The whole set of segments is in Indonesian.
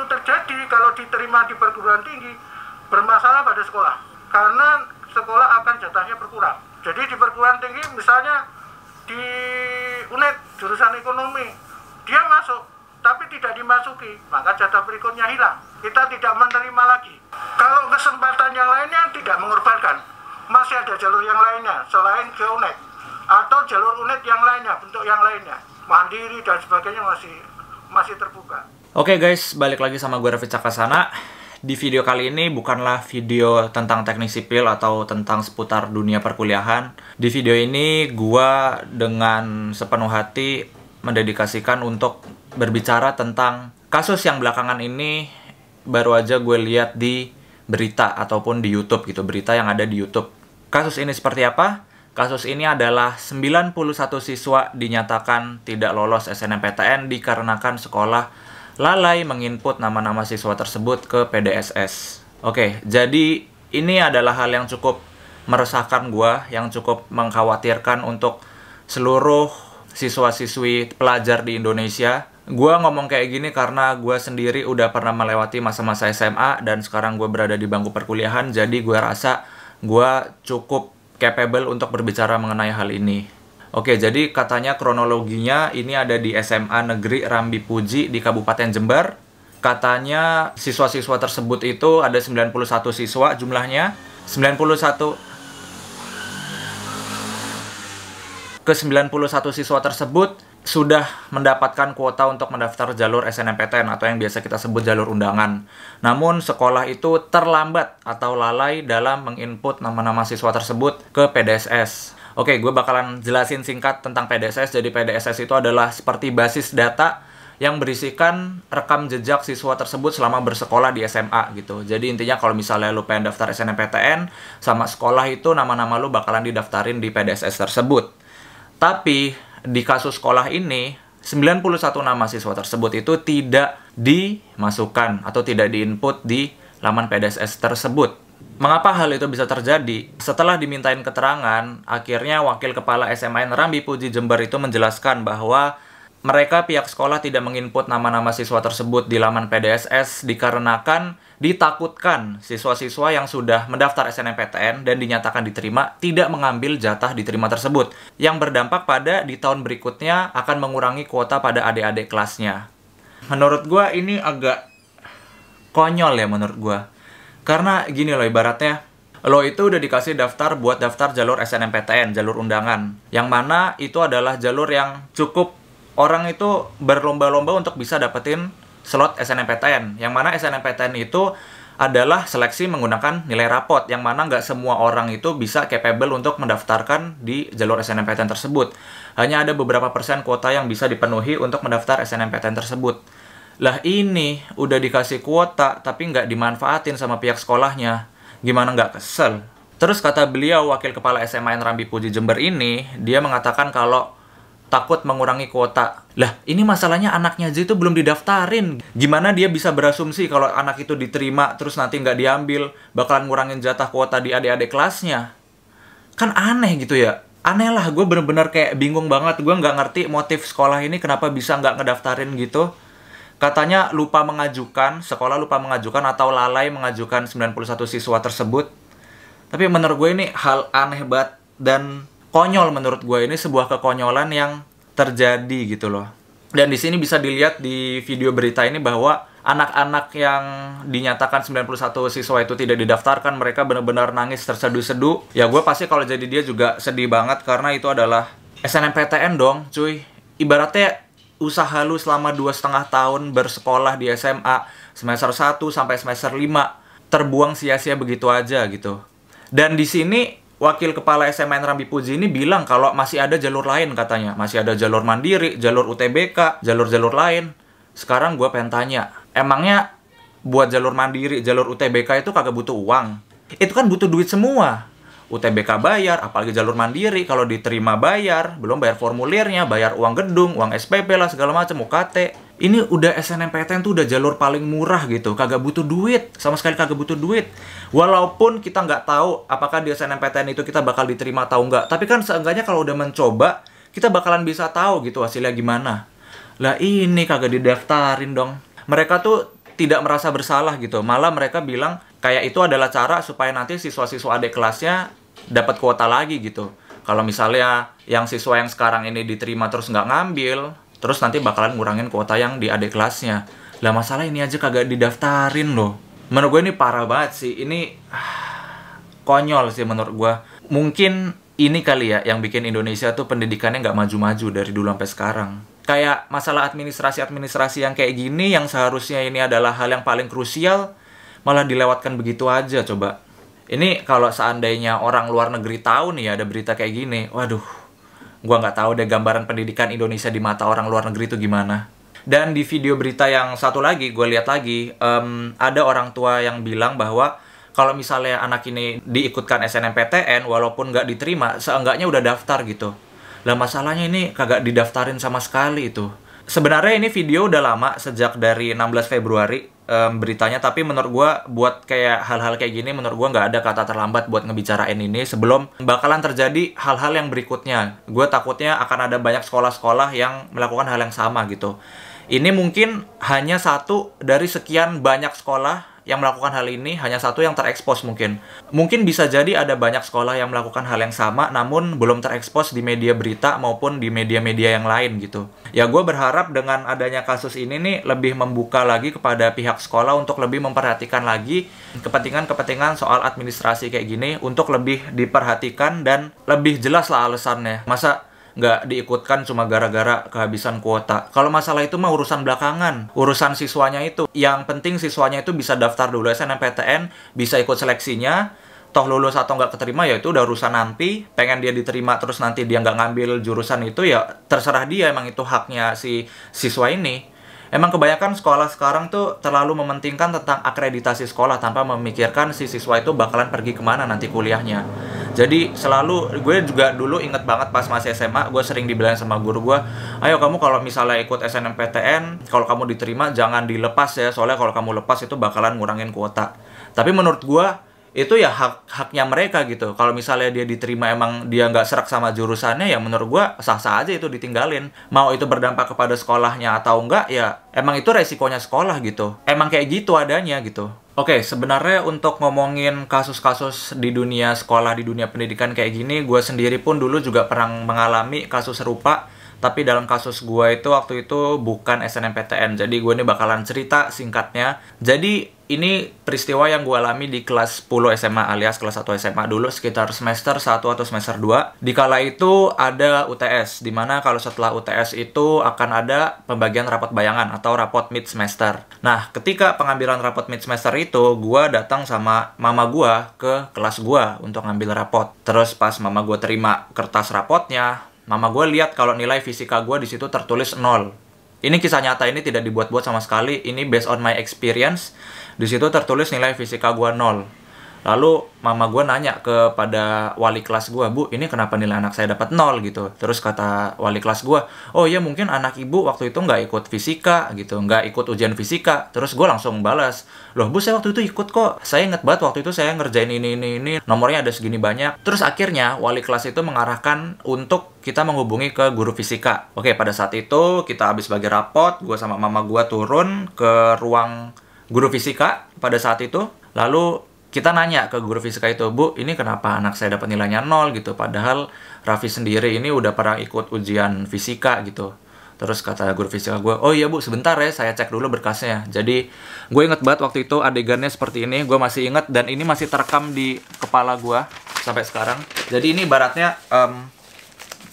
terjadi kalau diterima di perguruan tinggi, bermasalah pada sekolah. Karena sekolah akan jatahnya berkurang. Jadi di perguruan tinggi misalnya di UNED jurusan ekonomi, dia masuk tapi tidak dimasuki, maka jatah berikutnya hilang. Kita tidak menerima lagi. Kalau kesempatan yang lainnya tidak mengorbankan, masih ada jalur yang lainnya selain ke UNED atau jalur UNED yang lainnya, bentuk yang lainnya, mandiri dan sebagainya masih terbuka. Oke guys, balik lagi sama gue Raffi Cakasana. Di video kali ini bukanlah video tentang teknik sipil atau tentang seputar dunia perkuliahan. Di video ini gue dengan sepenuh hati mendedikasikan untuk berbicara tentang kasus yang belakangan ini baru aja gue lihat di berita ataupun di YouTube gitu, berita yang ada di YouTube. Kasus ini seperti apa? Kasus ini adalah 91 siswa dinyatakan tidak lolos SNMPTN dikarenakan sekolah lalai menginput nama-nama siswa tersebut ke PDSS. Oke, jadi ini adalah hal yang cukup meresahkan gua, yang cukup mengkhawatirkan untuk seluruh siswa-siswi pelajar di Indonesia. Gua ngomong kayak gini karena gua sendiri udah pernah melewati masa-masa SMA dan sekarang gua berada di bangku perkuliahan, jadi gua rasa gua cukup capable untuk berbicara mengenai hal ini. Oke, jadi katanya kronologinya ini ada di SMA Negeri Rambi Puji di Kabupaten Jember. Katanya siswa-siswa tersebut itu ada 91 siswa jumlahnya. 91 siswa tersebut sudah mendapatkan kuota untuk mendaftar jalur SNMPTN atau yang biasa kita sebut jalur undangan. Namun sekolah itu terlambat atau lalai dalam menginput nama-nama siswa tersebut ke PDSS. Oke, gue bakalan jelasin singkat tentang PDSS. Jadi PDSS itu adalah seperti basis data yang berisikan rekam jejak siswa tersebut selama bersekolah di SMA gitu. Jadi intinya kalau misalnya lu pengen daftar SNMPTN sama sekolah itu nama-nama lu bakalan didaftarin di PDSS tersebut. Tapi di kasus sekolah ini 91 nama siswa tersebut itu tidak dimasukkan atau tidak diinput di laman PDSS tersebut. Mengapa hal itu bisa terjadi? Setelah dimintain keterangan, akhirnya Wakil Kepala SMAN Rambi Puji Jember itu menjelaskan bahwa mereka pihak sekolah tidak menginput nama-nama siswa tersebut di laman PDSS dikarenakan ditakutkan siswa-siswa yang sudah mendaftar SNMPTN dan dinyatakan diterima tidak mengambil jatah diterima tersebut, yang berdampak pada di tahun berikutnya akan mengurangi kuota pada adik-adik kelasnya. Menurut gue ini agak konyol ya menurut gue. Karena gini loh, ibaratnya lo itu udah dikasih daftar buat daftar jalur SNMPTN, jalur undangan, yang mana itu adalah jalur yang cukup orang itu berlomba-lomba untuk bisa dapetin slot SNMPTN, yang mana SNMPTN itu adalah seleksi menggunakan nilai rapot, yang mana nggak semua orang itu bisa capable untuk mendaftarkan di jalur SNMPTN tersebut. Hanya ada beberapa persen kuota yang bisa dipenuhi untuk mendaftar SNMPTN tersebut. Lah ini udah dikasih kuota tapi nggak dimanfaatin sama pihak sekolahnya. Gimana nggak kesel? Terus kata beliau, Wakil Kepala SMAN Rambi Puji Jember ini, dia mengatakan kalau takut mengurangi kuota. Lah ini masalahnya anaknya aja itu belum didaftarin. Gimana dia bisa berasumsi kalau anak itu diterima terus nanti nggak diambil bakalan ngurangin jatah kuota di adik-adik kelasnya? Kan aneh gitu ya. Aneh lah, gue bener-bener kayak bingung banget. Gue nggak ngerti motif sekolah ini kenapa bisa nggak ngedaftarin gitu. Katanya lupa mengajukan, sekolah lupa mengajukan atau lalai mengajukan 91 siswa tersebut. Tapi menurut gue ini hal aneh banget dan konyol menurut gue. Ini sebuah kekonyolan yang terjadi gitu loh. Dan di sini bisa dilihat di video berita ini bahwa anak-anak yang dinyatakan 91 siswa itu tidak didaftarkan, mereka benar-benar nangis terseduh-seduh. Ya gue pasti kalau jadi dia juga sedih banget karena itu adalah SNMPTN dong cuy. Ibaratnya usaha lu selama 2,5 tahun bersekolah di SMA, semester 1 sampai semester 5, terbuang sia-sia begitu aja gitu. Dan di sini Wakil Kepala SMAN Rambi Puji ini bilang kalau masih ada jalur lain katanya. Masih ada jalur mandiri, jalur UTBK, jalur-jalur lain. Sekarang gue pengen tanya, emangnya buat jalur mandiri, jalur UTBK itu kagak butuh uang? Itu kan butuh duit semua. UTBK bayar, apalagi jalur mandiri, kalau diterima bayar, belum bayar formulirnya, bayar uang gedung, uang SPP lah, segala macam, UKT. Ini udah SNMPTN tuh udah jalur paling murah gitu, kagak butuh duit, sama sekali kagak butuh duit. Walaupun kita nggak tahu apakah di SNMPTN itu kita bakal diterima atau nggak, tapi kan seenggaknya kalau udah mencoba, kita bakalan bisa tahu gitu hasilnya gimana. Lah ini kagak didaftarin dong. Mereka tuh tidak merasa bersalah gitu. Malah mereka bilang kayak itu adalah cara supaya nanti siswa-siswa adik kelasnya dapat kuota lagi gitu. Kalau misalnya yang siswa yang sekarang ini diterima terus nggak ngambil, terus nanti bakalan ngurangin kuota yang di adik kelasnya. Lah masalah ini aja kagak didaftarin loh. Menurut gue ini parah banget sih. Ini konyol sih menurut gue. Mungkin ini kali ya yang bikin Indonesia tuh pendidikannya nggak maju-maju dari dulu sampai sekarang. Kayak masalah administrasi yang kayak gini yang seharusnya ini adalah hal yang paling krusial, malah dilewatkan begitu aja coba. Ini kalau seandainya orang luar negeri tahu nih ada berita kayak gini, waduh, gua nggak tahu deh gambaran pendidikan Indonesia di mata orang luar negeri itu gimana. Dan di video berita yang satu lagi, gue lihat lagi, ada orang tua yang bilang bahwa kalau misalnya anak ini diikutkan SNMPTN, walaupun nggak diterima, seenggaknya udah daftar gitu. Lah masalahnya ini kagak didaftarin sama sekali itu. Sebenarnya ini video udah lama, sejak dari 16 Februari beritanya, tapi menurut gue buat kayak hal-hal kayak gini, menurut gue nggak ada kata terlambat buat ngebicarain ini sebelum bakalan terjadi hal-hal yang berikutnya. Gue takutnya akan ada banyak sekolah-sekolah yang melakukan hal yang sama gitu. Ini mungkin hanya satu dari sekian banyak sekolah yang melakukan hal ini, hanya satu yang terekspos mungkin. Mungkin bisa jadi ada banyak sekolah yang melakukan hal yang sama, namun belum terekspos di media berita maupun di media-media yang lain gitu. Ya gue berharap dengan adanya kasus ini nih, lebih membuka lagi kepada pihak sekolah untuk lebih memperhatikan lagi kepentingan-kepentingan soal administrasi kayak gini, untuk lebih diperhatikan dan lebih jelas lah alasannya. Masa nggak diikutkan cuma gara-gara kehabisan kuota. Kalau masalah itu mah urusan belakangan, urusan siswanya itu. Yang penting siswanya itu bisa daftar dulu SNMPTN, bisa ikut seleksinya, toh lulus atau nggak keterima ya itu udah urusan nanti. Pengen dia diterima terus nanti dia nggak ngambil jurusan itu ya terserah dia, emang itu haknya si siswa ini. Emang kebanyakan sekolah sekarang tuh terlalu mementingkan tentang akreditasi sekolah tanpa memikirkan si siswa itu bakalan pergi kemana nanti kuliahnya. Jadi selalu, gue juga dulu inget banget pas masih SMA, gue sering dibilang sama guru gue, ayo kamu kalau misalnya ikut SNMPTN, kalau kamu diterima jangan dilepas ya, soalnya kalau kamu lepas itu bakalan ngurangin kuota. Tapi menurut gue, itu ya haknya mereka gitu. Kalau misalnya dia diterima emang dia nggak serak sama jurusannya, ya menurut gue sah-sah aja itu ditinggalin. Mau itu berdampak kepada sekolahnya atau enggak, ya emang itu resikonya sekolah gitu. Emang kayak gitu adanya gitu. Oke, sebenarnya untuk ngomongin kasus-kasus di dunia sekolah, di dunia pendidikan kayak gini, gue sendiri pun dulu juga pernah mengalami kasus serupa. Tapi dalam kasus gue itu waktu itu bukan SNMPTN. Jadi gue ini bakalan cerita singkatnya. Jadi ini peristiwa yang gue alami di kelas 10 SMA alias kelas 1 SMA dulu sekitar semester 1 atau semester 2. Dikala itu ada UTS, dimana kalau setelah UTS itu akan ada pembagian rapot bayangan atau rapot mid semester. Nah, ketika pengambilan rapot mid semester itu, gue datang sama mama gue ke kelas gue untuk ngambil rapot. Terus pas mama gue terima kertas rapotnya, mama gue lihat kalau nilai fisika gue di situ tertulis 0. Ini kisah nyata, ini tidak dibuat-buat sama sekali. Ini based on my experience. Di situ tertulis nilai fisika gue 0. Lalu mama gue nanya kepada wali kelas gue, Bu, ini kenapa nilai anak saya dapat 0 gitu. Terus kata wali kelas gue, oh iya mungkin anak ibu waktu itu nggak ikut fisika gitu, nggak ikut ujian fisika. Terus gue langsung balas, loh Bu, saya waktu itu ikut kok. Saya inget banget waktu itu saya ngerjain ini, nomornya ada segini banyak. Terus akhirnya wali kelas itu mengarahkan untuk kita menghubungi ke guru fisika. Oke, pada saat itu kita habis bagi rapot, gue sama mama gue turun ke ruang guru fisika pada saat itu. Lalu kita nanya ke guru fisika itu, Bu, ini kenapa anak saya dapat nilainya 0 gitu. Padahal Raffi sendiri ini udah pernah ikut ujian fisika gitu. Terus kata guru fisika gue, oh iya Bu, sebentar ya, saya cek dulu berkasnya. Jadi gue inget banget waktu itu adegannya seperti ini. Gue masih inget dan ini masih terekam di kepala gue sampai sekarang. Jadi ini ibaratnya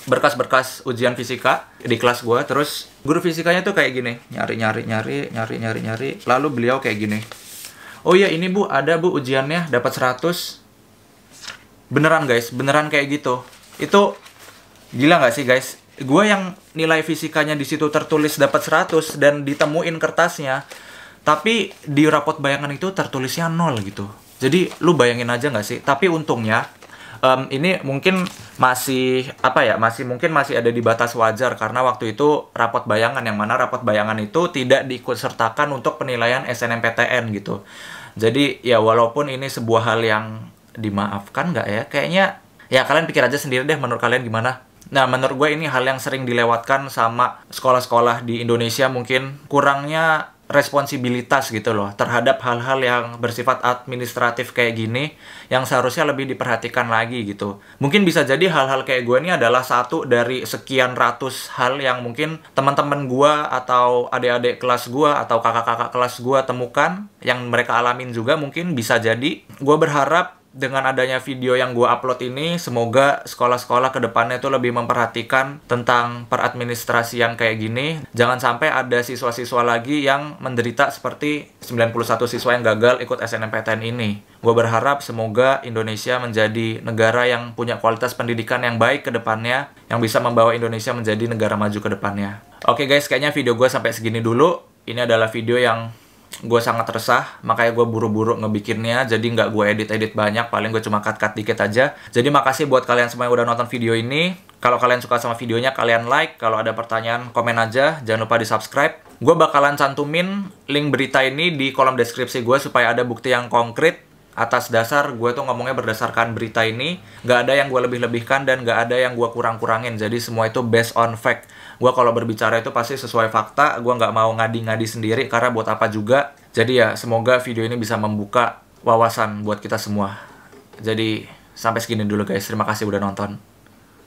berkas-berkas ujian fisika di kelas gue. Terus guru fisikanya tuh kayak gini, nyari. Lalu beliau kayak gini, oh iya ini Bu, ada Bu ujiannya, dapat 100. Beneran guys, beneran kayak gitu. Itu gila nggak sih guys? Gue yang nilai fisikanya di situ tertulis dapat 100 dan ditemuin kertasnya, tapi di rapot bayangan itu tertulisnya 0 gitu. Jadi lu bayangin aja nggak sih? Tapi untungnya ini mungkin masih mungkin masih ada di batas wajar karena waktu itu rapot bayangan, yang mana rapot bayangan itu tidak diikut sertakan untuk penilaian SNMPTN gitu. Jadi ya walaupun ini sebuah hal yang dimaafkan nggak ya, kayaknya ya kalian pikir aja sendiri deh menurut kalian gimana. Nah, menurut gue ini hal yang sering dilewatkan sama sekolah-sekolah di Indonesia, mungkin kurangnya responsibilitas gitu loh terhadap hal-hal yang bersifat administratif kayak gini yang seharusnya lebih diperhatikan lagi gitu. Mungkin bisa jadi hal-hal kayak gue ini adalah satu dari sekian ratus hal yang mungkin teman-teman gue atau adik-adik kelas gue atau kakak-kakak kelas gue temukan yang mereka alamin juga, mungkin bisa jadi. Gue berharap dengan adanya video yang gue upload ini, semoga sekolah-sekolah ke depannya itu lebih memperhatikan tentang peradministrasian kayak gini. Jangan sampai ada siswa-siswa lagi yang menderita seperti 91 siswa yang gagal ikut SNMPTN ini. Gue berharap semoga Indonesia menjadi negara yang punya kualitas pendidikan yang baik ke depannya, yang bisa membawa Indonesia menjadi negara maju ke depannya. Oke guys, kayaknya video gue sampai segini dulu. Ini adalah video yang gue sangat resah, makanya gue buru-buru ngebikinnya, jadi nggak gue edit-edit banyak, paling gue cuma cut-cut dikit aja. Jadi makasih buat kalian semua yang udah nonton video ini. Kalau kalian suka sama videonya, kalian like. Kalau ada pertanyaan, komen aja. Jangan lupa di subscribe. Gue bakalan cantumin link berita ini di kolom deskripsi gue supaya ada bukti yang konkret atas dasar gue tuh ngomongnya berdasarkan berita ini. Nggak ada yang gue lebih-lebihkan dan nggak ada yang gue kurang-kurangin. Jadi semua itu based on fact. Gue kalau berbicara itu pasti sesuai fakta. Gue nggak mau ngadi-ngadi sendiri karena buat apa juga. Jadi ya semoga video ini bisa membuka wawasan buat kita semua. Jadi sampai segini dulu guys. Terima kasih udah nonton.